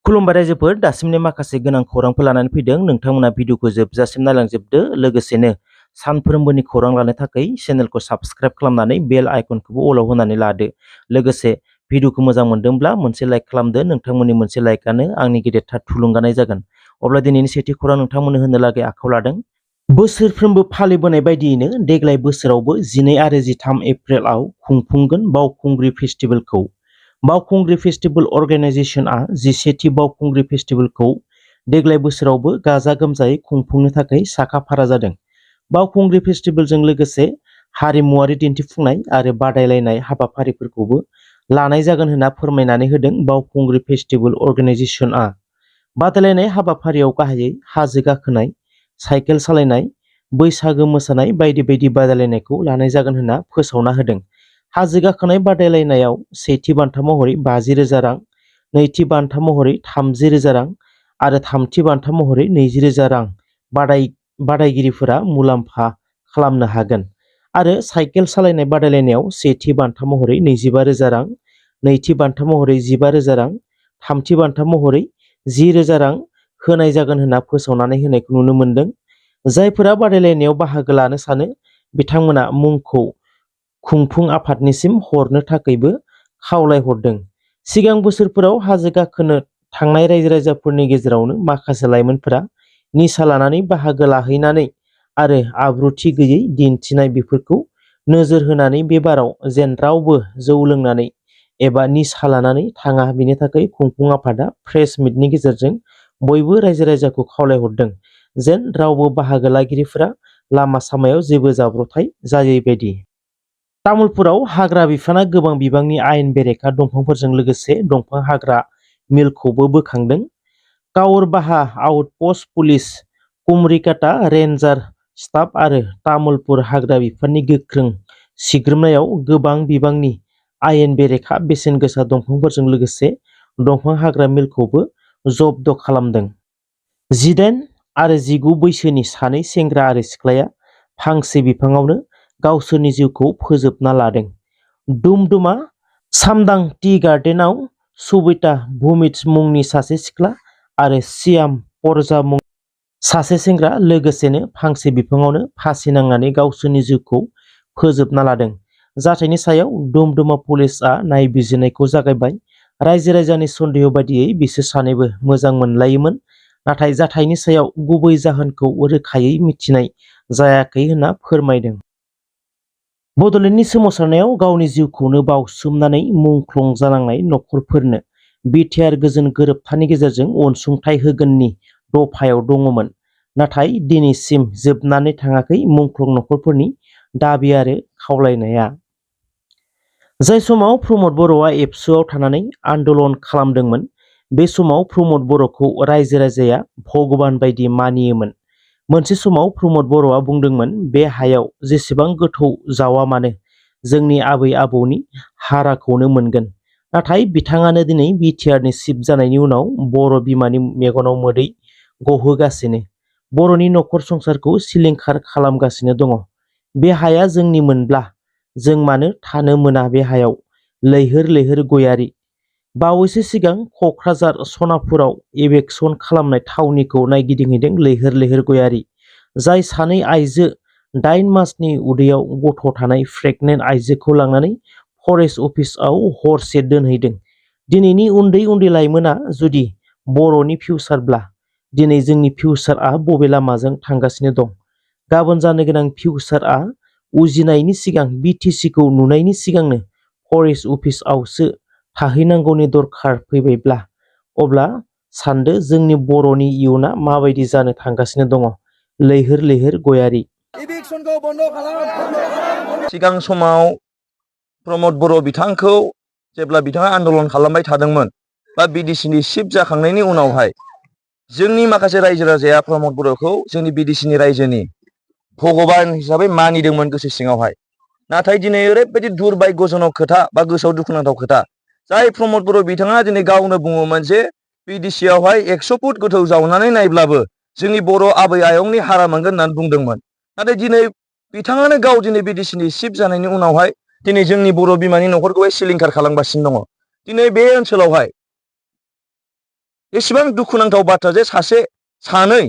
खुलुमबाय रायजोफोर, दासिमनि माखासे गोनां खौरांफोर लानानै फैदों। नोंथांमोना भिडिअखौ जोबजासिम नायलांजोबदो। लोगोसेनो सानफ्रोमबोनि खौरां लानो थाखाय चेनेलखौ साबस्क्राइब खालामनानै बेल आइकनखौबो अलाव होनानै लादो। लोगोसे भिडिअखौ मोजां मोनदोंब्ला मोनसे लाइक खालामदो। नोंथांमोननि मोनसे लाइकआनो आंनि गेदेरथार थुलुंगानाय जागोन। अब्ला दिनैनि सेथि खौरां नोंथांमोननो होनो लागै आखायाव लादों। बोसोरफ्रोमबो फालिबोनाय बायदियैनो देग्लाय बोसोरावबो 12 आरो 13 एप्रिलाव खुंफुंगोन बावखुंग्रि फेस्टिभेलखौ। बावखुंग्रि फेस्टिभेल अर्गेनाइजेशनआ 11थि बावखुंग्रि फेस्टिभेलखौ देग्लाय बोसोरावबो गाजा गोमजायै खुंफुंनो थाखाय साखा-फारा जादों। बावखुंग्रि फेस्टिभेलजों लोगोसे हारिमुआरि दिन्थिफुंनाय आरो बादायलायनाय हाबाफारिफोरखौबो लानाय जागोन होनना फोरमायनानै होदों बावखुंग्रि फेस्टिभेल अर्गेनाइजेशनआ। बादायलायनाय हाबाफारियाव गाहायै हाजो गाखोनाय, साइकेल सालायनाय, बैसागो मोसानाय बायदि बायदि बादायलायनायखौ लानाय जागोन होनना फोसावना होदों। हाजो गाखोनाय बादायलायनायाव सेथि बान्था महरै 50,000 रां, नैथि बान्था महरै 30,000 रां आरो थामथि बान्था महरै 20,000 रां बादायगिरिफोरा मुलाम्फा खालामनो हागोन। आरो साइकेल सालायनाय बादायलायनायाव सेथि बान्था महरै 25,000 रां, नैथि बान्था महरै 15,000 रां, थामथि बान्था महरै 10,000 रां होनाय जागोन होनना फोसावनानै होनायखौ नुनो मोन्दों। जायफोरा बादायलायनायाव बाहागो लानो सानो बिथांमोना मुंखौ खुंफुं आफादनिसिम हरनो थाखायबो खावलायहरदों। सिगां बोसोरफोराव हाजो गाखोनो थांनाय रायजो-राजाफोरनि गेजेरावनो माखासे लाइमोनफोरा निसा लानानै बाहागो लाहैनानै आरो आब्रुथि गैयै दिन्थिनाय बेफोरखौ नोजोर होनानै बे बाराव जेन रावबो जौ लोंनानै एबा निसा लानानै थाङा बेनि थाखाय खुंफुं आफादा प्रेस मिटनि गेजेरजों बयबो रायजो-राजाखौ खावलायहरदों जेन रावबो बाहागो लागिरिफोरा लामा सामायाव जेबो जाब्रथाय जायै बायदि। तामुलपुराव हाग्रा बिफाना गोबां बिबांनि आयेन बेरेखा दंफांफोरजों लोगोसे दंफां हाग्रा मिलखौबो बोखांदों। काउरबाहा आउटपस्ट पुलिस, कुमरिकाटा रेन्जार स्टाफ आरो तामुलपुर हाग्रा बिफाननि गोख्रों सिग्रोमनायाव गोबां बिबांनि आयेन बेरेखा बेसेन गोसा दंफांफोरजों लोगोसे दंफां हाग्रा मिलखौबो जब्द खालामदों। 18 आरो 19 बैसोनि सानै सेंग्रा आरो सिख्लाया फांसे बिफाङावनो गावसोरनि जिउखौ फोजोबना लादों। दुमदुमा सामदां टि गार्डेनाव सुबिता भुमिज मुंनि सासे सिख्ला आरो सियाम परजा मुंनि सासे सेंग्रा लोगोसेनो फांसे बिफाङावनो फासि नांनानै गावसोरनि जिउखौ फोजोबना लादों। जाथायनि सायाव दुमदुमा पुलिसआ नायबिजिरनायखौ जागायबाय। रायजो-राजानि सन्देह बादियै बिसोर सानैबो मोजां मोनलायोमोन, नाथाय जाथायनि सायाव गुबै जाहोनखौ रोखायै मिथिनाय जायाखै होनना फोरमायदों। बड'लेण्डनि सोमावसारनायाव गावनि जिउखौनो बावसोमनानै मुंख्लं जानांनाय नखरफोरनो बिटिआर गोजोन गोरोबथानि गेजेरजों अनसुंथाइ होगोननि दफायाव दङमोन, नाथाय दिनैसिम जोबनानै थाङाखै मुंख्लं नखरफोरनि दाबि आरो खावलायनाया। जाय समाव प्रमद बर'आ एबसुआव थानानै आन्दलन खालामदोंमोन, बे समाव प्रमद बर'खौ रायजो-राजाया भगबान बायदि मानियोमोन। मोनसे समाव प्रमद बर'आ बुंदोंमोन, बे हायाव जेसेबां गोथौ जावा मानो जोंनि आबै-आबौनि हाराखौनो मोनगोन। नाथाय बिथाङानो दिनै बिटिआरनि चिफ जानायनि उनाव बर' बिमानि मेगनाव मोदै गहोगासिनो, बर'नि नखर संसारखौ सिलिंखार खालामगासिनो दङ। बे हाया जोंनि मोनब्ला जों मानो थानो मोना बे हायाव? लैहोर लैहोर गयारि। बावैसो सिगां क'क्राझार सनापुराव इभेकसन खालामनाय थावनिखौ नायगिदिंहैदों लैहोर लैहोर गयारि। जाय सानै आइजो 8 मासनि उदैयाव गथ' थानाय प्रेगनेन्ट आइजोखौ लांनानै फरेस्ट अफिसआव हरसे दोनहैदों। दिनैनि उन्दै उन्दै लाइमोना जुदि बर'नि फिउचारब्ला दिनै जोंनि फिउचारआ बबे लामाजों थांगासिनो दं? गाबोन जानो गोनां फिउचारआ उजिनायनि सिगां बिटिसिखौ नुनायनि सिगांनो फरेस्ट अफिसआवसो थाहैनांगौनि दरखार फैबायब्ला अब्ला सानदो जोंनि बर'नि इयुना माबायदि जानो थांगासिनो दङ? लैहोर लैहोर गयारि। सिगां समाव प्रमद बर' बिथांखौ जेब्ला बिथाङा आन्दलन खालामबाय थादोंमोन बा बिडिसिनि चिफ जाखांनायनि उनावहाय जोंनि माखासे रायजो-राजाया प्रमद बर'खौ जोंनि बिडिसिनि रायजोनि भगबान हिसाबै मानिदोंमोन गोसो सिङावहाय। नाथाय दिनै ओरैबायदि दुर्भाग्यजनक खोथा बा गोसोआव दुखुनांथाव खोथा, जाय प्रमद बर' बिथाङा दिनै गावनो बुङोमोन जे बिडिसियावहाय 100 फुट गोथौ जावनानै नायब्लाबो जोंनि बर' आबै-आयंनि हारा मोनगोन होननानै बुंदोंमोन। नाथाय दिनै बिथाङानो गाव दिनै बिडिसिनि चिफ जानायनि उनावहाय दिनै जोंनि बर' बिमानि न'खरखौहाय सिलिंखार खालामगासिनो दङ। दिनै बे ओनसोलावहाय एसेबां दुखुनांथाव बाथ्रा जे सानै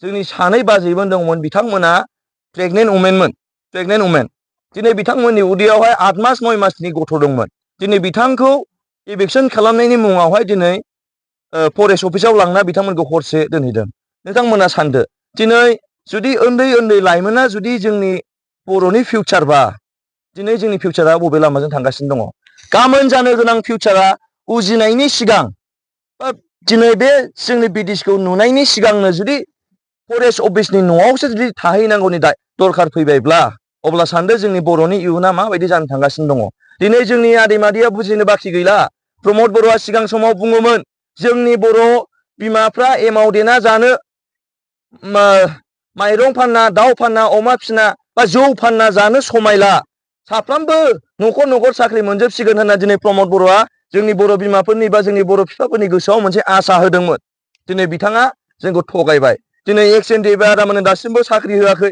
जोंनि सानै बाजैमोन दंमोन, बिथांमोना प्रेगनेन्ट उमेन। दिनै बिथांमोननि उदैयावहाय 8 मास 9 मासनि गथ' दंमोन। दिनै बिथांखौ इभिकसन खालामनायनि मुङावहाय दिनै फरेस्ट अफिसाव लांना बिथांमोनखौ हरसे दोनहैदों। नोंथांमोना सानदो, दिनै जुदि उन्दै लाइमोना जुदि जोंनि बर'नि फिउचारबा, दिनै जोंनि फिउचारा बबे लामाजों थांगासिनो दङ? गाबोन जानो गोनां फिउचारा उजिनायनि सिगां बा दिनै बे जोंनि बिदेशखौ नुनायनि सिगांनो जुदि फरेस्ट अफिसनि न'आवसो जुदि थाहैनांगौनि दरखार फैबायब्ला, अब्ला सानदो जोंनि बर'नि इयुना माबायदि जानो थांगासिनो दङ। दिनै जोंनि आदै मादैया बुजिनो बाखि गैला। प्रमद बर'आ सिगां समाव बुङोमोन, जोंनि बर' बिमाफ्रा एमाव देना जानो, माइरं फानना, दाउ फानना, अमा फिना बा जौ फानना जानो समायला, साफ्रोमबो न'खर साख्रि मोनजोबसिगोन होनना दिनै प्रमद बर'आ जोंनि बर' बिमाफोरनि बा जोंनि बर' बिफाफोरनि गोसोआव मोनसे आसा होदोंमोन। दिनै बिथाङा जोंखौ थगायबाय। दिनै एक्स एनडिएफबि आदामोननो दासिमबो साख्रि होआखै।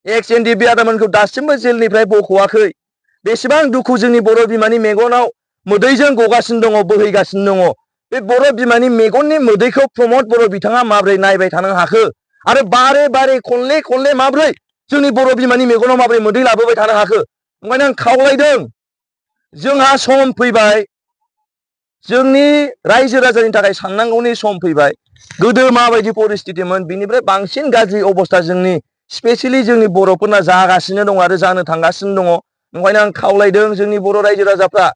एक्स एनडिएफबि आदामोनखौ दासिमबो जेलनिफ्राय बख'वाखै। बेसेबां दुखु जोंनि बर' बिमानि मेगनाव मोदैजों गगासिनो दङ, बोहैगासिनो दङ। बे बर' बिमानि मेगननि मोदैखौ प्रमद बर' बिथाङा माबोरै नायबाय थानो हाखो? आरो बारे खनले माबोरै जोंनि बर' बिमानि मेगनाव माबोरै मोदै लाबोबाय थानो हाखो? ओंखायनो आं खावलायदों, जोंहा सम फैबाय, जोंनि रायजो राजानि थाखाय साननांगौनि सम फैबाय। गोदो माबायदि परिस्थितिमोन, बिनिफ्राय बांसिन गाज्रि अबस्था जोंनि स्पेसियेलि जोंनि बर'फोरना जागासिनो दङ आरो जानो थांगासिनो दङ। ओंखायनो आं खावलायदों जोंनि बर' रायजो राजाफ्रा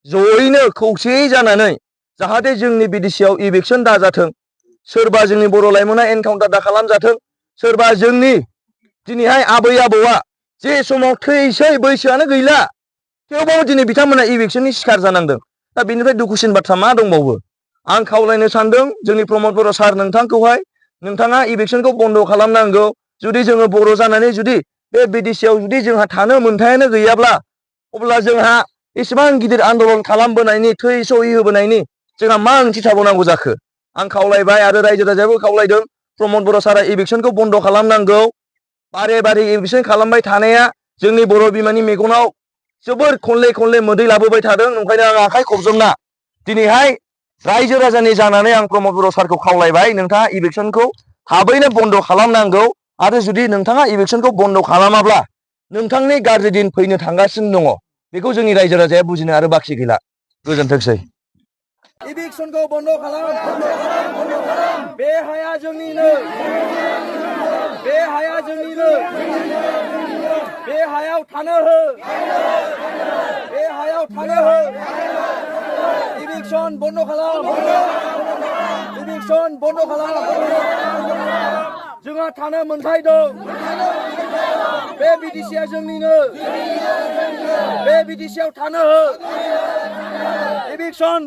जयैनो खौसेयै जानानै जाहाथे जोंनि बिटिसिआव इभिकसन दाजाथों, सोरबा जोंनि बर' लाइमोना एनकाउन्टार दा खालामजाथों, सोरबा जोंनि दिनैहाय आबै आबौआ जे समाव थैसै, बैसोआनो गैला, थेवबाबो दिनै बिथांमोना इभिकसननि शिकार जानांदों। दा बेनिफ्राय दुखुसिन बाथ्रा मा दंबावो? आं खावलायनो सानदों जोंनि प्रमद बर' सार नोंथांखौहाय, नोंथाङा इभिकसनखौ बन्द' खालामनांगौ। जुदि जोङो बर' जानानै जुदि बे बिटिसिआव जुदि जोंहा थानो मोन्थायानो गैयाब्ला, अब्ला जोंहा एसेबां गिदिर आन्दलन खालामबोनायनि, थै सहि होबोनायनि जोंहा मा ओंथि थाबावनांगौ जाखो? आं खावलायबाय आरो रायजो राजायाबो खावलायदों, प्रमद बर' सारा इभिकसनखौ बन्द' खालामनांगौ। बारे इभिकसन खालामबाय थानाया जोंनि बर' बिमानि मेगनाव जोबोर खनले मोदै लाबोबाय थादों। ओंखायनो आं आखाइ खबजोबना दिनैहाय रायजो राजानि जानानै आं प्रमद बर' सारखौ खावलायबाय, नोंथाङा इभिकसनखौ थाबैनो बन्द' खालामनांगौ। आरो जुदि नोंथाङा इभिकसनखौ बन्द' खालामाब्ला नोंथांनि गाज्रि दिन फैनो थांगासिनो दङ। बेखौ जोंनि रायजो राजाया बुजिनो आरो बाखि गैला। गोजोनथोंसै। इभिकसनखौ बन्द' खालाम। बे हाया जोंनिनो। बे हाया जोंनिनो। बे हायाव थानो हो। बे हायाव थानो हो। इभिकसन बन्द' खालाम। इभिकसन बन्द' खालाम। जोंहा थानो मोनथाय दं। बे बिटिसिआ जोंनिनो। बे बिटिसिआव थानो हो। इभिकसन